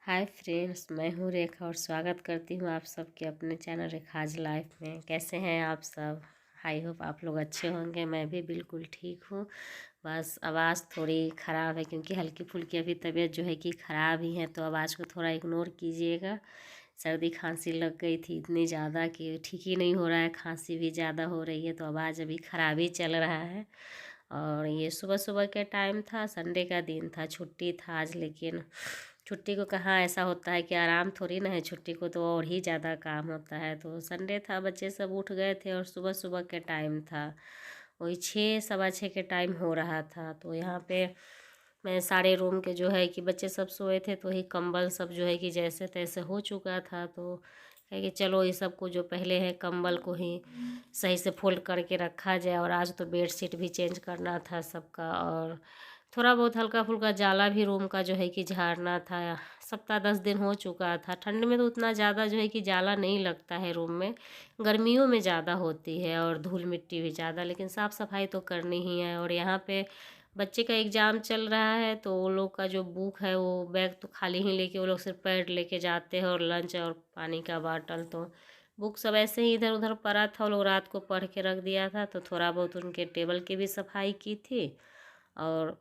Hi friends, मैं हूँ रेखा और स्वागत करती हूँ आप सबके अपने चैनल रेखाज लाइफ में। कैसे हैं आप सब? आई होप आप लोग अच्छे होंगे। मैं भी बिल्कुल ठीक हूँ। बस आवाज़ थोड़ी ख़राब है क्योंकि हल्की फुल्की अभी तबीयत जो है कि ख़राब ही है, तो आवाज़ को थोड़ा इग्नोर कीजिएगा। सर्दी खांसी लग गई थी इतनी ज़्यादा कि ठीक ही नहीं हो रहा है, खांसी भी ज़्यादा हो रही है, तो आवाज़ अभी ख़राब ही चल रहा है। और ये सुबह सुबह के टाइम था, संडे का दिन था, छुट्टी था आज। लेकिन छुट्टी को कहाँ ऐसा होता है कि आराम थोड़ी ना है, छुट्टी को तो और ही ज़्यादा काम होता है। तो संडे था, बच्चे सब उठ गए थे और सुबह सुबह के टाइम था, वही 6 सवा 6 के टाइम हो रहा था। तो यहाँ पे मैं सारे रूम के जो है कि बच्चे सब सोए थे, तो वही कंबल सब जो है कि जैसे तैसे हो चुका था। तो कहे कि चलो ये सब को जो पहले है कंबल को ही सही से फोल्ड करके रखा जाए। और आज तो बेड शीट भी चेंज करना था सबका, और थोड़ा बहुत हल्का फुल्का जाला भी रूम का जो है कि झाड़ना था। सप्ताह 10 दिन हो चुका था। ठंड में तो उतना ज़्यादा जो है कि जाला नहीं लगता है रूम में, गर्मियों में ज़्यादा होती है और धूल मिट्टी भी ज़्यादा, लेकिन साफ़ सफाई तो करनी ही है। और यहाँ पे बच्चे का एग्ज़ाम चल रहा है, तो वो लोग का जो बुक है वो बैग तो खाली ही लेके वो लोग सिर्फ पैड लेके जाते हैं और लंच और पानी का बाटल। तो बुक सब ऐसे ही इधर उधर पड़ा था, वो लोग रात को पढ़ के रख दिया था। तो थोड़ा बहुत उनके टेबल की भी सफाई की थी। और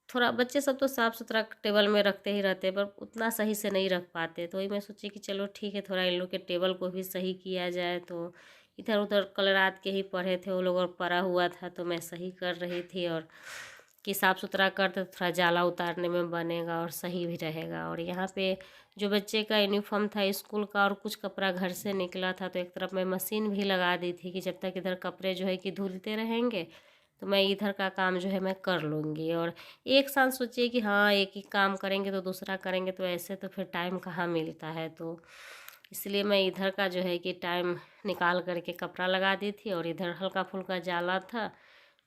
थोड़ा बच्चे सब तो साफ़ सुथरा टेबल में रखते ही रहते, पर उतना सही से नहीं रख पाते। तो वही मैं सोची कि चलो ठीक है, थोड़ा इन लोग के टेबल को भी सही किया जाए। तो इधर उधर कल रात के ही पढ़े थे वो लोग और पड़ा हुआ था, तो मैं सही कर रही थी। और कि साफ़ सुथरा करते तो थोड़ा जाला उतारने में बनेगा और सही भी रहेगा। और यहाँ पे जो बच्चे का यूनिफॉर्म था स्कूल का और कुछ कपड़ा घर से निकला था, तो एक तरफ मैं मशीन भी लगा दी थी कि जब तक इधर कपड़े जो है कि धुलते रहेंगे तो मैं इधर का काम जो है मैं कर लूँगी। और एक साथ सोचिए कि हाँ एक ही काम करेंगे तो दूसरा करेंगे, तो ऐसे तो फिर टाइम कहाँ मिलता है। तो इसलिए मैं इधर का जो है कि टाइम निकाल करके कपड़ा लगा दी थी, और इधर हल्का फुल्का जाला था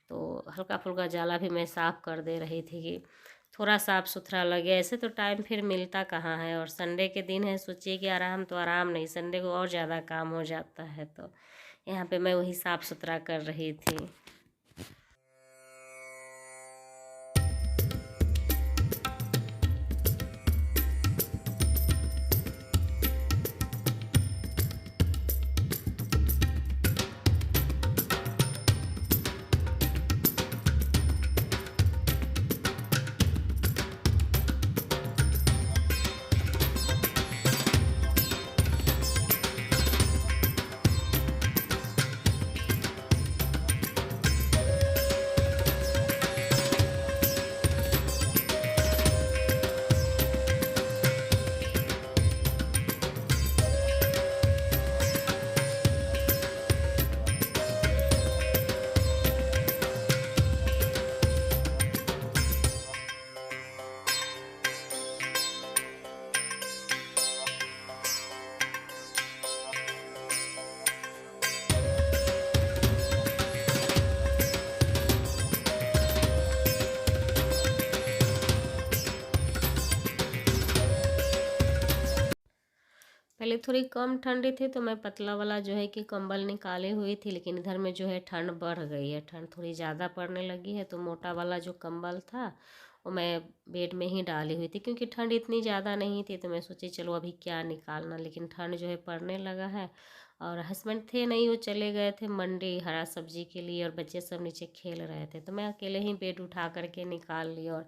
तो हल्का फुल्का जाला भी मैं साफ़ कर दे रही थी कि थोड़ा साफ़ सुथरा लगे। ऐसे तो टाइम फिर मिलता कहाँ है, और संडे के दिन है, सोचिए कि आराम तो आराम नहीं, संडे को और ज़्यादा काम हो जाता है। तो यहाँ पे मैं वही साफ़ सुथरा कर रही थी। पहले थोड़ी कम ठंडी थी तो मैं पतला वाला जो है कि कंबल निकाले हुई थी, लेकिन इधर में जो है ठंड बढ़ गई है, ठंड थोड़ी ज़्यादा पड़ने लगी है। तो मोटा वाला जो कंबल था वो मैं बेड में ही डाली हुई थी, क्योंकि ठंड इतनी ज़्यादा नहीं थी। तो मैं सोची चलो अभी क्या निकालना, लेकिन ठंड जो है पड़ने लगा है। और हस्बैंड थे नहीं, वो चले गए थे मंडी हरा सब्जी के लिए, और बच्चे सब नीचे खेल रहे थे, तो मैं अकेले ही बेड उठा करके निकाल ली। और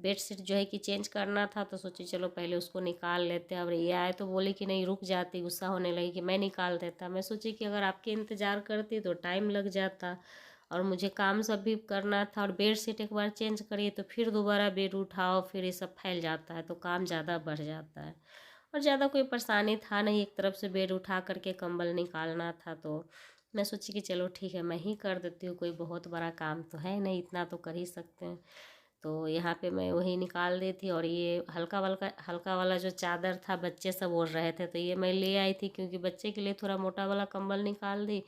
बेडशीट जो है कि चेंज करना था, तो सोची चलो पहले उसको निकाल लेते हैं। अब ये आए तो बोली कि नहीं रुक जाती, गुस्सा होने लगी कि मैं निकाल देता। मैं सोची कि अगर आपके इंतज़ार करती तो टाइम लग जाता, और मुझे काम सब भी करना था। और बेडशीट एक बार चेंज करिए तो फिर दोबारा बेड उठाओ, फिर ये सब फैल जाता है, तो काम ज़्यादा बढ़ जाता है। और ज़्यादा कोई परेशानी था नहीं, एक तरफ से बेड उठा करके कंबल निकालना था। तो मैं सोची कि चलो ठीक है मैं ही कर देती हूँ, कोई बहुत बड़ा काम तो है नहीं, इतना तो कर ही सकते हैं। तो यहाँ पे मैं वही निकाल दी थी। और ये हल्का वाला जो चादर था बच्चे सब ओढ़ रहे थे, तो ये मैं ले आई थी क्योंकि बच्चे के लिए थोड़ा मोटा वाला कंबल निकाल दी।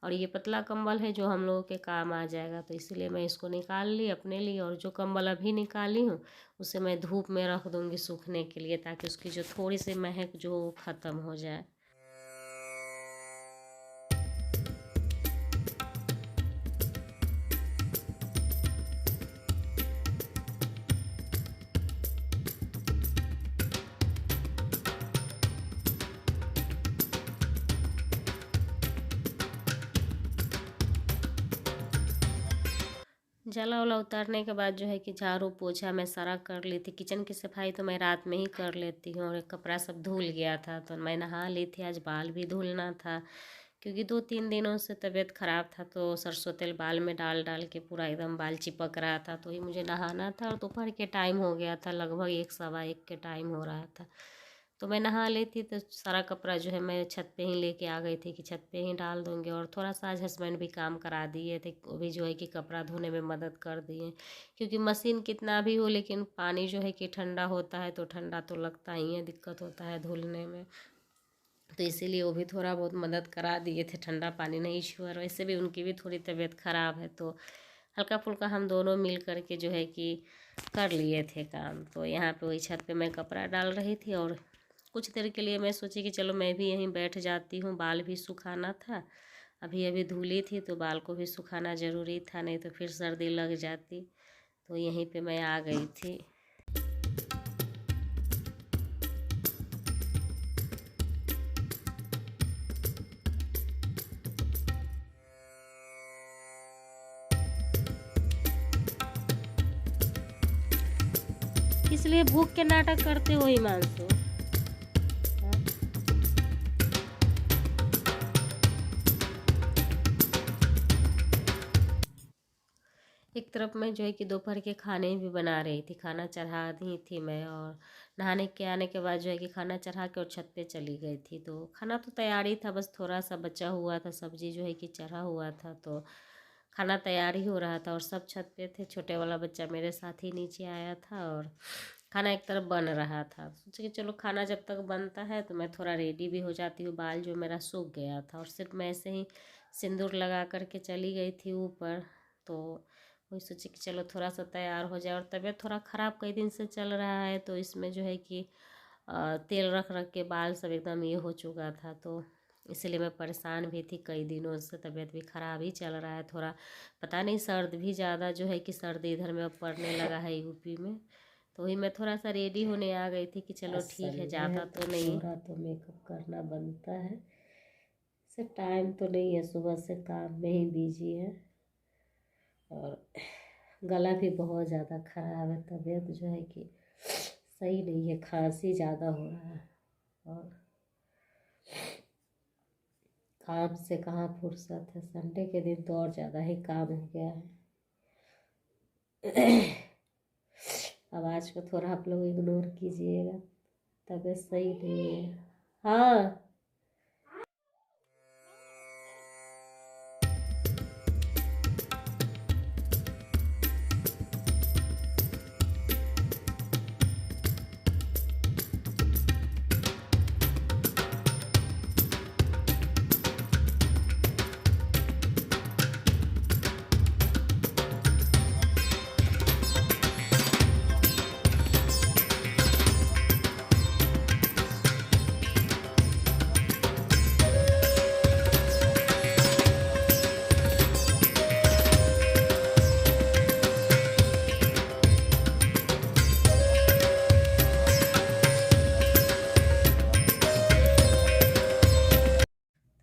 और ये पतला कंबल है जो हम लोगों के काम आ जाएगा, तो इसीलिए मैं इसको निकाल ली अपने लिए। और जो कंबल अभी निकाली हूँ उसे मैं धूप में रख दूँगी सूखने के लिए, ताकि उसकी जो थोड़ी सी महक जो ख़त्म हो जाए। जला उला उतारने के बाद जो है कि झाड़ू पोछा मैं सारा कर ली थी। किचन की सफाई तो मैं रात में ही कर लेती हूँ, और कपड़ा सब धुल गया था तो मैं नहा ली थी। आज बाल भी धुलना था क्योंकि 2-3 दिनों से तबीयत ख़राब था, तो सरसों तेल बाल में डाल डाल के पूरा एकदम बाल चिपक रहा था, तो ही मुझे नहाना था। और दोपहर के टाइम हो गया था, लगभग 1 सवा 1 के टाइम हो रहा था, तो मैं नहा ली थी। तो सारा कपड़ा जो है मैं छत पे ही लेके आ गई थी कि छत पे ही डाल दूँगी। और थोड़ा सा आज हस्बैंड भी काम करा दिए थे, वो भी जो है कि कपड़ा धोने में मदद कर दिए, क्योंकि मशीन कितना भी हो लेकिन पानी जो है कि ठंडा होता है तो ठंडा तो लगता ही है, दिक्कत होता है धुलने में। तो इसीलिए वो भी थोड़ा बहुत मदद करा दिए थे, ठंडा पानी नहीं छुआ। और वैसे भी उनकी भी थोड़ी तबीयत ख़राब है, तो हल्का फुल्का हम दोनों मिल कर के जो है कि कर लिए थे काम। तो यहाँ पे वही छत पे मैं कपड़ा डाल रही थी, और कुछ देर के लिए मैं सोची कि चलो मैं भी यहीं बैठ जाती हूँ, बाल भी सुखाना था। अभी अभी धुली थी तो बाल को भी सुखाना ज़रूरी था, नहीं तो फिर सर्दी लग जाती। तो यहीं पे मैं आ गई थी। इसलिए भूख के नाटक करते हो हिमांशु? एक तरफ मैं जो है कि दोपहर के खाने भी बना रही थी, खाना चढ़ा दी थी मैं, और नहाने के आने के बाद जो है कि खाना चढ़ा के और छत पे चली गई थी। तो खाना तो तैयार ही था, बस थोड़ा सा बचा हुआ था, सब्जी जो है कि चढ़ा हुआ था, तो खाना तैयार ही हो रहा था। और सब छत पे थे, छोटे वाला बच्चा मेरे साथ ही नीचे आया था, और खाना एक तरफ बन रहा था। सोचा कि चलो खाना जब तक बनता है तो मैं थोड़ा रेडी भी हो जाती हूँ। बाल जो मेरा सूख गया था, और सिर्फ मैं ऐसे ही सिंदूर लगा करके चली गई थी ऊपर। तो वही सोची कि चलो थोड़ा सा तैयार हो जाए। और तबीयत थोड़ा ख़राब कई दिन से चल रहा है, तो इसमें जो है कि तेल रख रख के बाल सब एकदम ये हो चुका था, तो इसलिए मैं परेशान भी थी कई दिनों से। तबीयत भी ख़राब ही चल रहा है थोड़ा, पता नहीं सर्द भी ज़्यादा जो है कि सर्दी इधर में अब पड़ने लगा है यूपी में। तो वही मैं थोड़ा सा रेडी होने आ गई थी कि चलो ठीक है, ज़्यादा तो नहीं, थोड़ा तो मेकअप करना बनता है। से टाइम तो नहीं है, सुबह से काम में ही बिजी है, और गला भी बहुत ज़्यादा ख़राब है। तबीयत जो है कि सही नहीं है, खांसी ज़्यादा हो रहा है, और काम से कहाँ फुर्सत है। संडे के दिन तो और ज़्यादा ही काम हो गया है। आवाज़ को थोड़ा आप लोग इग्नोर कीजिएगा, तबीयत सही नहीं है। हाँ,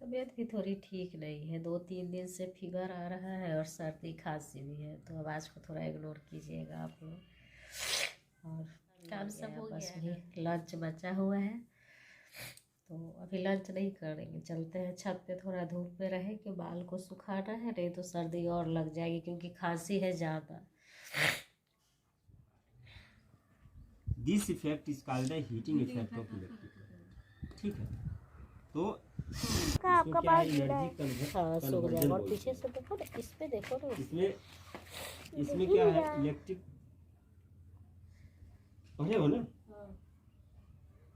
तबीयत भी थोड़ी ठीक नहीं है, 2-3 दिन से फीवर आ रहा है, और सर्दी खांसी भी है, तो आवाज़ को थोड़ा इग्नोर कीजिएगा आप लोग। और काम सब हो गया है, लंच बचा हुआ है, तो अभी लंच नहीं करेंगे, चलते हैं छत पे, थोड़ा धूप में रहे कि बाल को सुखाना है, नहीं तो सर्दी और लग जाएगी क्योंकि खांसी है ज़्यादा। This effect is called the heating effect of electric. ठीक है, तो आपका बाल हाँ सूख जाएगा। और पीछे से देखो ना, इस पे देखो ना, इसमें क्या है, इलेक्ट्रिक पढ़े हो ना,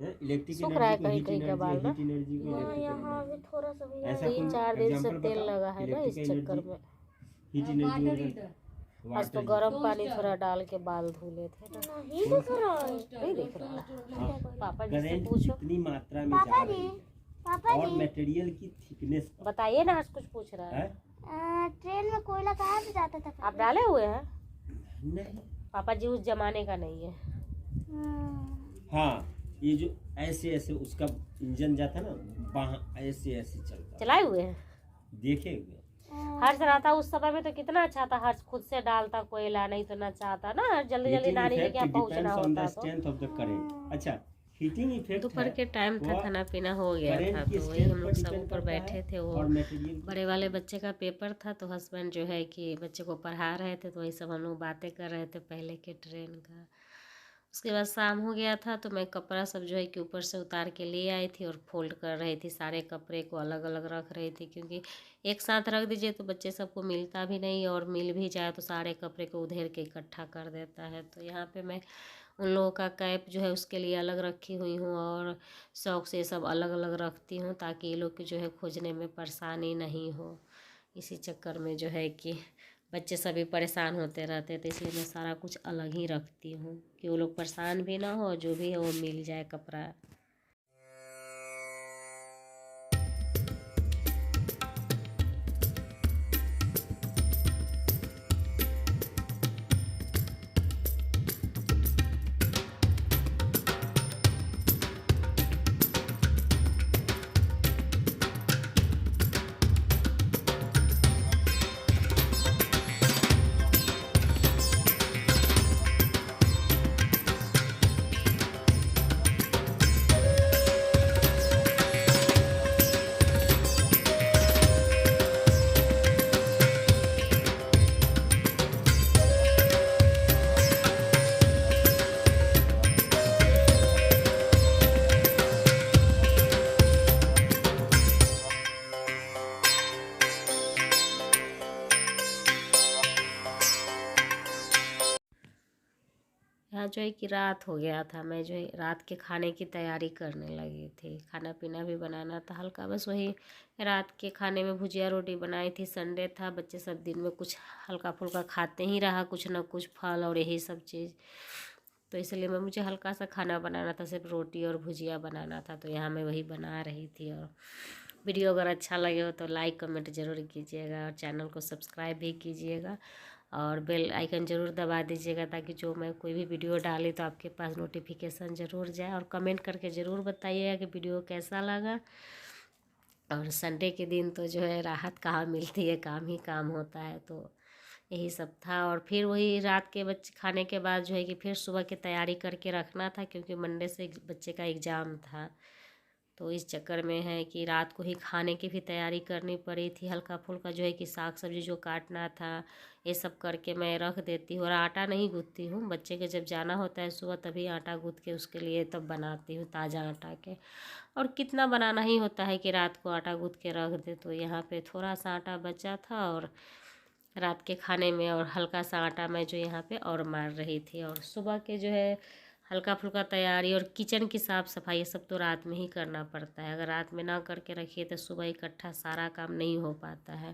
इलेक्ट्रिक सूख रहा है कहीं कहीं का बाल ना। एनर्जी को यहाँ भी थोड़ा सा भी ऐसा 3-4 दिन से तेल लगा है ना, इस चक्कर में। Heat energy. आज तो गर्म पानी थोड़ा डाल के बाल धुले थे ना। नहीं दिख रहा है, नहीं दिख रहा है। पापा जी से पूछो, कितनी मात्रा में जा रही है और मटेरियल की थिकनेस बताइए ना। आज कुछ पूछ रहा है। ट्रेन में कोयला कहाँ से जाता था? आप डाले हुए हैं? नहीं, पापा जी उस जमाने का नहीं है। हाँ, ये जो ऐसे ऐसे उसका इंजन जाता ना, वहाँ ऐसे ऐसे चलता, चलाए हुए हैं, देखे हुए। हर्ष रहता उस समय में तो कितना अच्छा था, हर्ष खुद से डालता कोयला, नहीं तो ना चाहता ना, जल्दी जल्दी नानी के यहाँ पहुँचना होता तो। Strength of the current. अच्छा, हीटिंग इफेक्ट दोपहर के टाइम था, खाना पीना हो गया था, तो वही हम लोग सब ऊपर बैठे थे। वो बड़े वाले बच्चे का पेपर था, तो हस्बैंड जो है कि बच्चे को पढ़ा रहे थे, तो वही सब हम लोग बातें कर रहे थे पहले के ट्रेन का। उसके बाद शाम हो गया था, तो मैं कपड़ा सब जो है कि ऊपर से उतार के ले आई थी और फोल्ड कर रही थी, सारे कपड़े को अलग अलग रख रही थी, क्योंकि एक साथ रख दीजिए तो बच्चे सबको मिलता भी नहीं, और मिल भी जाए तो सारे कपड़े को उधेर के इकट्ठा कर देता है। तो यहाँ पे मैं उन लोगों का कैप जो है उसके लिए अलग रखी हुई हूँ, और सॉक्स ये सब अलग अलग रखती हूँ, ताकि ये लोग की जो है खोजने में परेशानी नहीं हो। इसी चक्कर में जो है कि बच्चे सभी परेशान होते रहते हैं, तो इसलिए मैं सारा कुछ अलग ही रखती हूँ कि वो लोग परेशान भी ना हो, जो भी है वो मिल जाए कपड़ा। यहाँ जो है कि रात हो गया था, मैं जो है रात के खाने की तैयारी करने लगी थी, खाना पीना भी बनाना था हल्का, बस वही रात के खाने में भुजिया रोटी बनाई थी। संडे था, बच्चे सब दिन में कुछ हल्का फुल्का खाते ही रहा, कुछ ना कुछ फल और यही सब चीज़, तो इसलिए मुझे हल्का सा खाना बनाना था, सिर्फ रोटी और भुजिया बनाना था, तो यहाँ मैं वही बना रही थी। और वीडियो अगर अच्छा लगे हो तो लाइक कमेंट ज़रूर कीजिएगा, और चैनल को सब्सक्राइब भी कीजिएगा, और बेल आइकन ज़रूर दबा दीजिएगा, ताकि जो मैं कोई भी वीडियो डाली तो आपके पास नोटिफिकेशन ज़रूर जाए। और कमेंट करके ज़रूर बताइएगा कि वीडियो कैसा लगा। और संडे के दिन तो जो है राहत कहाँ मिलती है, काम ही काम होता है, तो यही सब था। और फिर वही रात के बच्चे खाने के बाद जो है कि फिर सुबह की तैयारी करके रखना था, क्योंकि मंडे से बच्चे का एग्ज़ाम था, तो इस चक्कर में है कि रात को ही खाने की भी तैयारी करनी पड़ी थी। हल्का फुल्का जो है कि साग सब्जी जो काटना था ये सब करके मैं रख देती हूँ, और आटा नहीं गूँथती हूँ, बच्चे के जब जाना होता है सुबह तभी आटा गूँथ के उसके लिए तब बनाती हूँ ताज़ा आटा के। और कितना बनाना ही होता है कि रात को आटा गूँथ के रख दे, तो यहाँ पे थोड़ा सा आटा बचा था, और रात के खाने में और हल्का सा आटा मैं जो यहाँ पे और मार रही थी। और सुबह के जो है हल्का फुल्का तैयारी और किचन की साफ़ सफाई, ये सब तो रात में ही करना पड़ता है, अगर रात में ना करके रखिए तो सुबह इकट्ठा सारा काम नहीं हो पाता है।